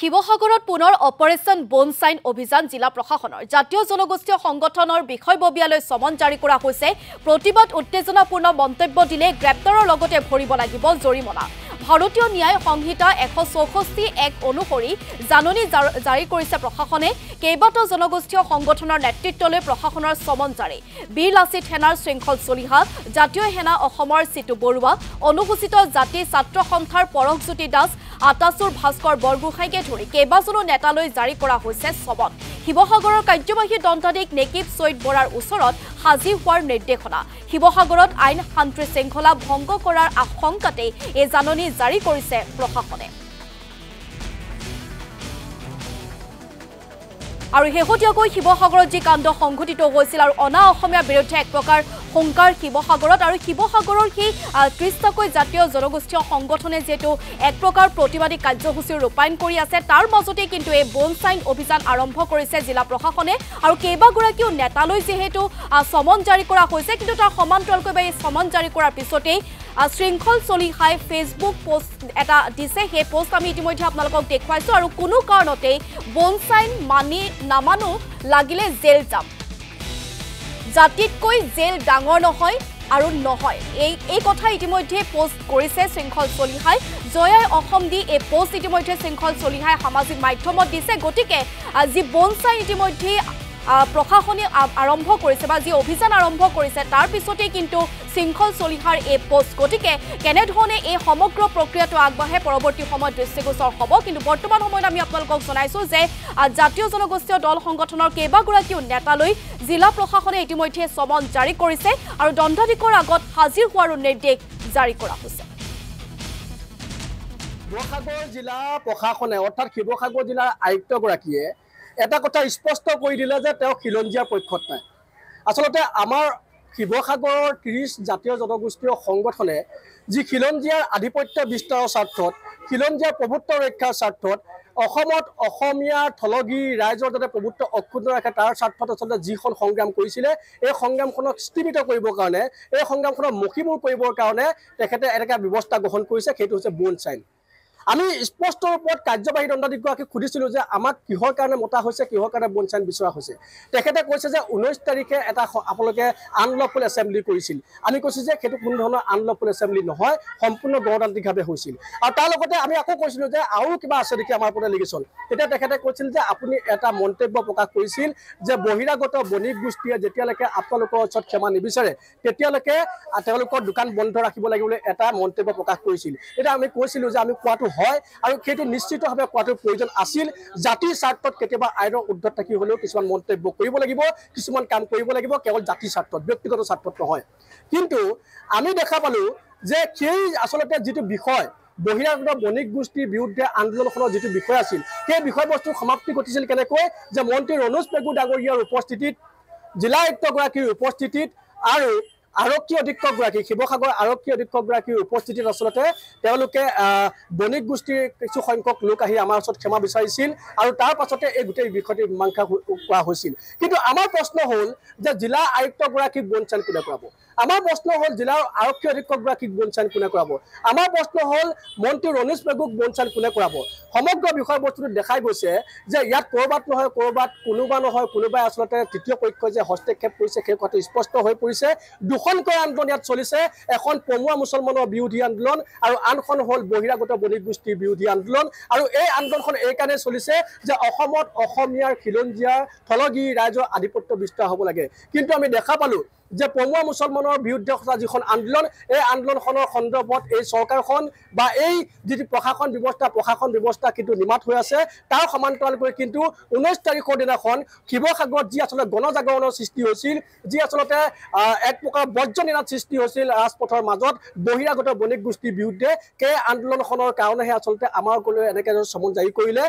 শিৱসাগৰত পুনৰ অপাৰেশ্যন বনচাইন অভিযান জিলা প্ৰশাসনৰ জাতীয় জনগোষ্ঠীয় সংগঠনৰ বিষয়ববীয়ালৈ সমন জাৰি কৰা হৈছে। প্ৰতিবাদ উত্তেজনাপূৰ্ণ মন্তব্য দিলে গ্ৰেপ্তাৰৰ লগতে ভৰিব লাগিব জৰিমনা। ভাৰতীয় ন্যায় সংহিতা ১৬৪ অনুসৰি জাননী জাৰি কৰিছে প্ৰশাসনে। কেইবাটাও জনগোষ্ঠীয় সংগঠনৰ নেতৃত্বলৈ প্ৰশাসনৰ সমন জাৰি। বীৰ লাচিত সেনাৰ শৃংখল চলিহা, জাতীয় সেনা অসমৰ চিতু বৰুৱা, অনুসূচিত জাতি ছাত্ৰ সন্থাৰ পৰশজ্যোতি দাস, আটাচুৰ ভাস্কৰ বৰগোহাঁইকে ধৰি কেইবাজনো নেতালৈ জাৰি কৰা হৈছে সমন। শিৱসাগৰৰ কাৰ্যবাহী দণ্ডাধীশ নেকিব চৈয়দ বৰাৰ ওচৰত হাজিৰ হোৱাৰ নিৰ্দেশনা। শিৱসাগৰত আইন শান্তি শৃংখলা ভংগ কৰাৰ আশংকাতেই এই জাননী জাৰি কৰিছে প্ৰশাসনে। আৰু শেহতীয়াকৈ শিৱসাগৰত যি কাণ্ড সংঘটিত হৈছিল আৰু অনা অসমীয়াৰ বিৰুদ্ধে এক প্ৰকাৰ সংকাৰ শিৱসাগৰত আৰু শিৱসাগৰৰ সেই ৩০টাকৈ জাতীয় জনগোষ্ঠীয় সংগঠনে যিহেতু এক প্ৰকাৰ প্ৰতিবাদী কাৰ্যসূচী ৰূপায়ণ কৰি আছে, তাৰ মাজতে কিন্তু এই বনচাইন অভিযান আৰম্ভ কৰিছে জিলা প্ৰশাসনে। আৰু কেইবাগৰাকীও নেতালৈ যিহেতু সমন জাৰি কৰা হৈছে, কিন্তু তাৰ সমান্তৰালকৈ বা এই সমন জাৰি কৰাৰ পিছতেই শৃংখল চলিহাই ফেচবুক পোষ্ট এটা দিছে। সেই পোষ্ট আমি ইতিমধ্যে আপোনালোকক দেখুৱাইছোঁ। আৰু কোনো কাৰণতেই বনচাইন নামানো লাগিলে জেল যাম, জাতিতকৈ জেল ডাঙৰ নহয় আৰু নহয়, এই কথা ইতিমধ্যে পোষ্ট কৰিছে শৃংখল চলিহাই। জয়াই অসম দি এই পোষ্ট ইতিমধ্যে শৃংখল চলিহাই সামাজিক মাধ্যমত দিছে। গতিকে যি বনচাইন ইতিমধ্যে প্ৰশাসনে আৰম্ভ কৰিছে বা যি অভিযান আৰম্ভ কৰিছে, তাৰ পিছতেই কিন্তু শৃংখল চলিহাৰ এই পোষ্ট। গতিকে কেনেধৰণে এই সমগ্ৰ প্ৰক্ৰিয়াটো আগবাঢ়ে পৰৱৰ্তী সময়ত দৃষ্টিগোচৰ হ'ব। কিন্তু বৰ্তমান সময়ত আমি আপোনালোকক জনাইছোঁ যে জাতীয় জনগোষ্ঠীয় দল সংগঠনৰ কেইবাগৰাকীও নেতালৈ জিলা প্ৰশাসনে ইতিমধ্যে সমন জাৰি কৰিছে আৰু দণ্ডাধীশৰ আগত হাজিৰ হোৱাৰো নিৰ্দেশ জাৰি কৰা হৈছে। শিৱসাগৰ জিলা প্ৰশাসনে অৰ্থাৎ শিৱসাগৰ জিলাৰ আয়ুক্তগৰাকীয়ে এটা কথা স্পষ্ট কৰি দিলে যে তেওঁ খিলঞ্জীয়াৰ পক্ষত নাই। আচলতে আমাৰ শিৱসাগৰৰ ৩০ জাতীয় জনগোষ্ঠীয় সংগঠনে যি খিলঞ্জীয়াৰ আধিপত্য বিস্তাৰৰ স্বাৰ্থত, খিলঞ্জীয়াৰ প্ৰভুত্ব ৰক্ষাৰ স্বাৰ্থত, অসমত অসমীয়াৰ থলগী ৰাইজৰ যাতে প্ৰভুত্ব অক্ষুণ্ণ ৰাখে তাৰ স্বাৰ্থত আচলতে যিখন সংগ্ৰাম কৰিছিলে, এই সংগ্ৰামখনক স্তীমিত কৰিবৰ কাৰণে, এই সংগ্ৰামখনক মষিমূৰ কৰিবৰ কাৰণে তেখেতে এনেকুৱা ব্যৱস্থা গ্ৰহণ কৰিছে, সেইটো হৈছে বনচাইন। আমি স্পষ্ট ৰূপত কাৰ্যবাহী দণ্ডাধীশগৰাকীক সুধিছিলোঁ যে আমাক কিহৰ কাৰণে মতা হৈছে, কিহৰ কাৰণে বনচাইন বিচৰা হৈছে। তেখেতে কৈছে যে 19 তাৰিখে এটা আপোনালোকে আনলফুল এছেম্বলি কৰিছিল। আমি কৈছোঁ যে সেইটো কোনো ধৰণৰ আনলফুল এছেম্বলি নহয়, সম্পূৰ্ণ গণতান্ত্ৰিকভাৱে হৈছিল। আৰু তাৰ লগতে আমি আকৌ কৈছিলোঁ যে আৰু কিবা আছে নেকি আমাৰ ওপৰত এলিগেশ্যন। তেতিয়া তেখেতে কৈছিল যে আপুনি এটা মন্তব্য প্ৰকাশ কৰিছিল যে বহিৰাগত বণিক গোষ্ঠীয়ে যেতিয়ালৈকে আপোনালোকৰ ওচৰত ক্ষমা নিবিচাৰে তেতিয়ালৈকে তেওঁলোকৰ দোকান বন্ধ ৰাখিব লাগিব বুলি এটা মন্তব্য প্ৰকাশ কৰিছিল। এতিয়া আমি কৈছিলোঁ যে আমি কোৱাটো হয় আৰু সেইটো নিশ্চিতভাৱে কোৱাটো প্ৰয়োজন আছিল। জাতিৰ স্বাৰ্থত কেতিয়াবা আইনৰ উৰ্ধত থাকি হ'লেও কিছুমান মন্তব্য কৰিব লাগিব, কিছুমান কাম কৰিব লাগিব, কেৱল জাতিৰ স্বাৰ্থত, ব্যক্তিগত স্বাৰ্থত নহয়। কিন্তু আমি দেখা পালোঁ যে সেই আচলতে যিটো বিষয় বহিৰাগত বণিক গোষ্ঠীৰ বিৰুদ্ধে আন্দোলনখনৰ যিটো বিষয় আছিল, সেই বিষয়বস্তুৰ সমাপ্তি ঘটিছিল কেনেকৈ যে মন্ত্ৰী ৰণোজ পেগু ডাঙৰীয়াৰ উপস্থিতিত, জিলা আয়ুক্তগৰাকীৰ উপস্থিতিত আৰু আৰক্ষী অধীক্ষকগৰাকী, শিৱসাগৰ আৰক্ষী অধীক্ষকগৰাকীৰ উপস্থিতিত আচলতে তেওঁলোকে বণিক গোষ্ঠীৰ কিছু সংখ্যক লোক আহি আমাৰ ওচৰত ক্ষমা বিচাৰিছিল আৰু তাৰ পাছতে এই গোটেই বিষয়টিৰ মীমাংসা কৰা হৈছিল। কিন্তু আমাৰ প্ৰশ্ন হ'ল যে জিলা আয়ুক্তগৰাকীক বনচাইন কোনে কৰাব? আমাৰ প্ৰশ্ন হ'ল জিলাৰ আৰক্ষী অধীক্ষকগৰাকীক বনচাইন কোনে কৰাব? আমাৰ প্ৰশ্ন হ'ল মন্ত্ৰী ৰণোজ পেগুক বনচাইন কোনে কৰাব? সমগ্ৰ বিষয়বস্তুটো দেখাই গৈছে যে ইয়াত ক'ৰবাত নহয় ক'ৰবাত, কোনোবা নহয় কোনোবাই আচলতে তৃতীয় পক্ষই যে হস্তক্ষেপ কৰিছে সেই কথাটো স্পষ্ট হৈ পৰিছে। দুখনকৈ আন্দোলন ইয়াত চলিছে, এখন পমুৱা মুছলমানৰ বিৰোধী আন্দোলন আৰু আনখন হ'ল বহিৰাগত বণিক গোষ্ঠীৰ বিৰোধী আন্দোলন। আৰু এই আন্দোলনখন এইকাৰণে চলিছে যে অসমত অসমীয়াৰ খিলঞ্জীয়াৰ থলগী ৰাইজৰ আধিপত্য বিস্তাৰ হ'ব লাগে। কিন্তু আমি দেখা পালোঁ যে পমুৱা মুছলমানৰ বিৰুদ্ধে সঁচা যিখন আন্দোলন, এই আন্দোলনখনৰ সন্দৰ্ভত এই চৰকাৰখন বা এই যিটো প্ৰশাসন ব্যৱস্থা কিন্তু নিমাত হৈ আছে। তাৰ সমান্তৰালকৈ কিন্তু 19 তাৰিখৰ দিনাখন শিৱসাগৰত যি আচলতে গণজাগৰণৰ সৃষ্টি হৈছিল, যি আচলতে এক প্ৰকাৰ বজ্ৰনীনাদ সৃষ্টি হৈছিল ৰাজপথৰ মাজত বহিৰাগত বণিক গোষ্ঠীৰ বিৰুদ্ধে, সেই আন্দোলনখনৰ কাৰণেহে আচলতে আমাৰ গলৈ এনেকৈ সমন জাৰি কৰিলে।